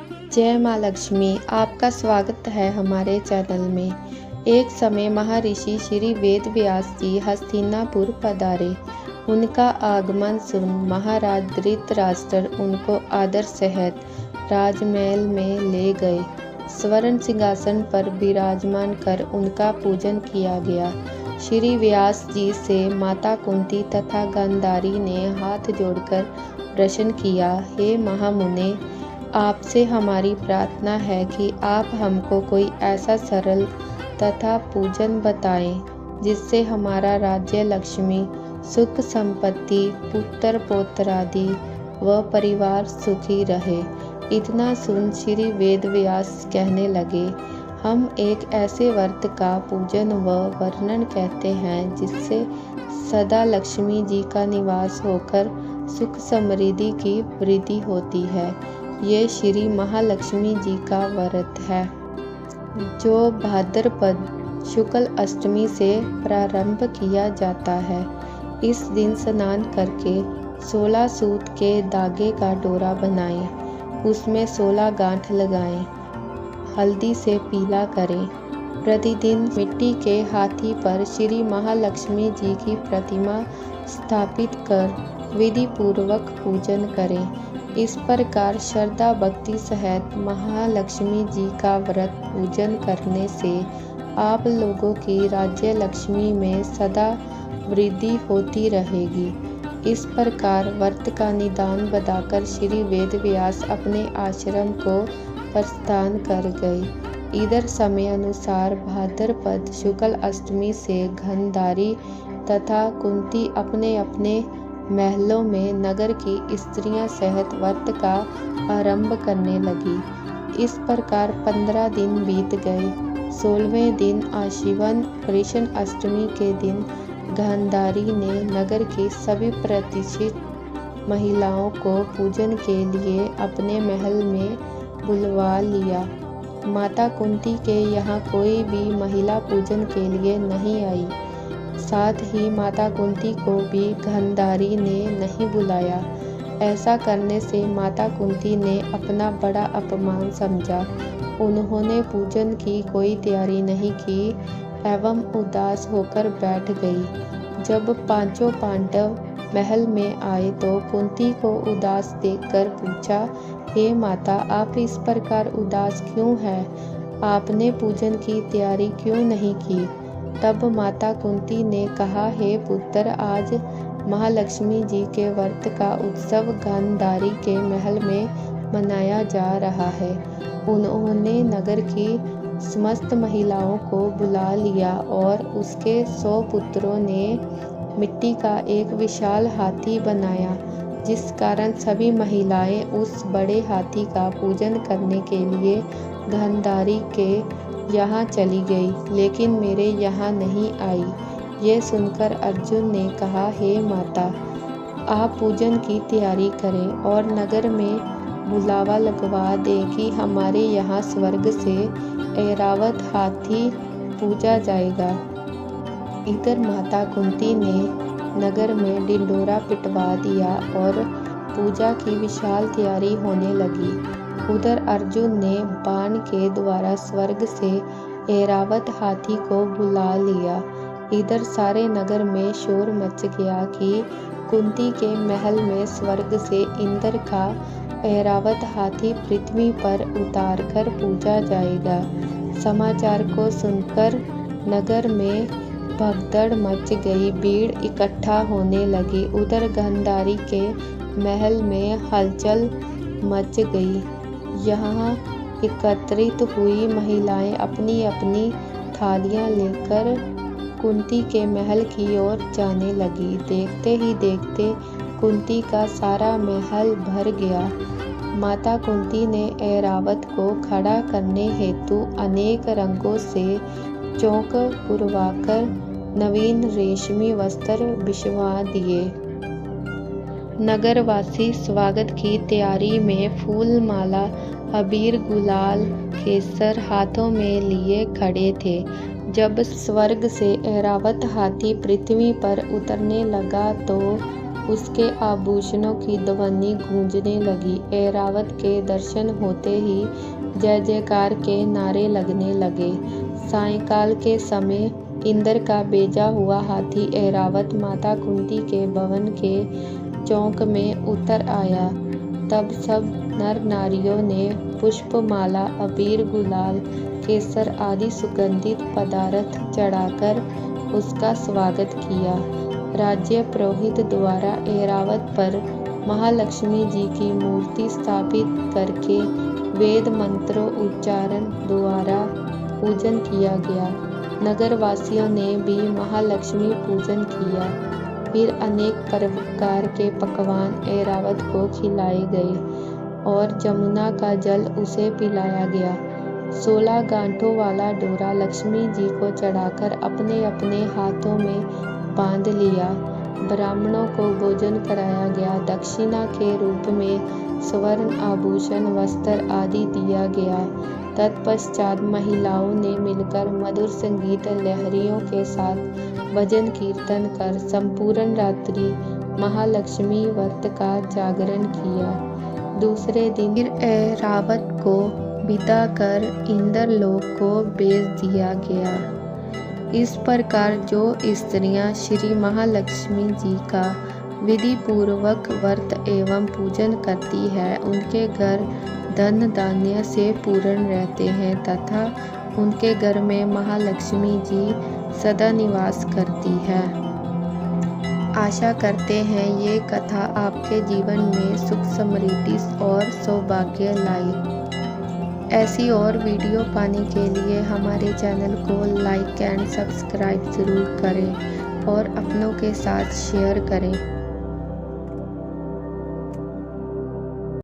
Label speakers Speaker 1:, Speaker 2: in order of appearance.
Speaker 1: जय माँ लक्ष्मी। आपका स्वागत है हमारे चैनल में। एक समय महर्षि श्री वेद व्यास जी हस्तिनापुर पधारे। उनका आगमन सुन महाराज धृतराष्ट्र उनको आदर सहित राजमहल में ले गए। स्वर्ण सिंहासन पर विराजमान कर उनका पूजन किया गया। श्री व्यास जी से माता कुंती तथा गांधारी ने हाथ जोड़कर प्रश्न किया, हे महामुने, आपसे हमारी प्रार्थना है कि आप हमको कोई ऐसा सरल तथा पूजन बताएं जिससे हमारा राज्य लक्ष्मी, सुख संपत्ति, पुत्र पौत्रादि व परिवार सुखी रहे। इतना सुन श्री वेद व्यास कहने लगे, हम एक ऐसे व्रत का पूजन व वर्णन कहते हैं जिससे सदा लक्ष्मी जी का निवास होकर सुख समृद्धि की वृद्धि होती है। ये श्री महालक्ष्मी जी का व्रत है जो भाद्रपद शुक्ल अष्टमी से प्रारंभ किया जाता है। इस दिन स्नान करके 16 सूत के धागे का डोरा बनाएं, उसमें 16 गांठ लगाएं, हल्दी से पीला करें। प्रतिदिन मिट्टी के हाथी पर श्री महालक्ष्मी जी की प्रतिमा स्थापित कर विधि पूर्वक पूजन करें। इस प्रकार श्रद्धा भक्ति सहित महालक्ष्मी जी का व्रत पूजन करने से आप लोगों की राज्य लक्ष्मी में सदा वृद्धि होती रहेगी। इस प्रकार व्रत का निदान बताकर श्री वेद व्यास अपने आश्रम को प्रस्थान कर गए। इधर समय अनुसार भाद्रपद शुक्ल अष्टमी से गांधारी तथा कुंती अपने अपने महलों में नगर की स्त्रियां सहित व्रत का आरंभ करने लगी। इस प्रकार 15 दिन बीत गए। 16वें दिन आशीवन कृष्ण अष्टमी के दिन गांधारी ने नगर की सभी प्रतिष्ठित महिलाओं को पूजन के लिए अपने महल में बुलवा लिया। माता कुंती के यहाँ कोई भी महिला पूजन के लिए नहीं आई। साथ ही माता कुंती को भी गांधारी ने नहीं बुलाया। ऐसा करने से माता कुंती ने अपना बड़ा अपमान समझा। उन्होंने पूजन की कोई तैयारी नहीं की एवं उदास होकर बैठ गई। जब पांचों पांडव महल में आए तो कुंती को उदास देखकर पूछा, हे माता, आप इस प्रकार उदास क्यों हैं? आपने पूजन की तैयारी क्यों नहीं की? तब माता कुंती ने कहा, हे पुत्र, आज महालक्ष्मी जी के व्रत का उत्सव गांधारी के महल में मनाया जा रहा है। उन्होंने नगर की समस्त महिलाओं को बुला लिया और उसके 100 पुत्रों ने मिट्टी का एक विशाल हाथी बनाया, जिस कारण सभी महिलाएं उस बड़े हाथी का पूजन करने के लिए गांधारी के यहाँ चली गई, लेकिन मेरे यहाँ नहीं आई। ये सुनकर अर्जुन ने कहा, हे माता, आप पूजन की तैयारी करें और नगर में बुलावा लगवा दें कि हमारे यहाँ स्वर्ग से ऐरावत हाथी पूजा जाएगा। इधर माता कुंती ने नगर में ढिंढोरा पिटवा दिया और पूजा की विशाल तैयारी होने लगी। उधर अर्जुन ने बाण के द्वारा स्वर्ग से ऐरावत हाथी को बुला लिया। इधर सारे नगर में शोर मच गया कि कुंती के महल में स्वर्ग से इंद्र का ऐरावत हाथी पृथ्वी पर उतारकर पूजा जाएगा। समाचार को सुनकर नगर में भगदड़ मच गई, भीड़ इकट्ठा होने लगी। उधर गांधारी के महल में हलचल मच गई। यहाँ एकत्रित हुई महिलाएं अपनी अपनी थालियां लेकर कुंती के महल की ओर जाने लगी। देखते ही देखते कुंती का सारा महल भर गया। माता कुंती ने ऐरावत को खड़ा करने हेतु अनेक रंगों से चौक पुरवाकर नवीन रेशमी वस्त्र बिछवा दिए। नगरवासी स्वागत की तैयारी में फूल माला, अबीर, गुलाल, केसर हाथों में लिए खड़े थे। जब स्वर्ग से ऐरावत हाथी पृथ्वी पर उतरने लगा तो उसके आभूषणों की ध्वनि गूंजने लगी। ऐरावत के दर्शन होते ही जय जयकार के नारे लगने लगे। सायंकाल के समय इंद्र का भेजा हुआ हाथी ऐरावत माता कुंती के भवन के चौक में उतर आया। तब सब नर नारियों ने पुष्पमाला, अबीर, गुलाल, केसर आदि सुगंधित पदार्थ चढ़ाकर उसका स्वागत किया। राज्य पुरोहित द्वारा ऐरावत पर महालक्ष्मी जी की मूर्ति स्थापित करके वेद मंत्रों उच्चारण द्वारा पूजन किया गया। नगरवासियों ने भी महालक्ष्मी पूजन किया। फिर अनेक प्रकार के पकवान ऐरावत को खिलाए गए और जमुना का जल उसे पिलाया गया। 16 गांठों वाला डोरा लक्ष्मी जी को चढ़ाकर अपने अपने हाथों में बांध लिया। ब्राह्मणों को भोजन कराया गया। दक्षिणा के रूप में स्वर्ण आभूषण, वस्त्र आदि दिया गया। तत्पश्चात महिलाओं ने मिलकर मधुर संगीत लहरियों के साथ भजन कीर्तन कर संपूर्ण रात्रि महालक्ष्मी व्रत का जागरण किया। दूसरे दिन ऐरावत को बिता कर इंद्रलोक को भेज दिया गया। इस प्रकार जो स्त्रियां श्री महालक्ष्मी जी का विधि पूर्वक व्रत एवं पूजन करती है, उनके घर धन धान्य से पूर्ण रहते हैं तथा उनके घर में महालक्ष्मी जी सदा निवास करती है। आशा करते हैं ये कथा आपके जीवन में सुख, समृद्धि और सौभाग्य लाए। ऐसी और वीडियो पाने के लिए हमारे चैनल को लाइक एंड सब्सक्राइब ज़रूर करें और अपनों के साथ शेयर करें।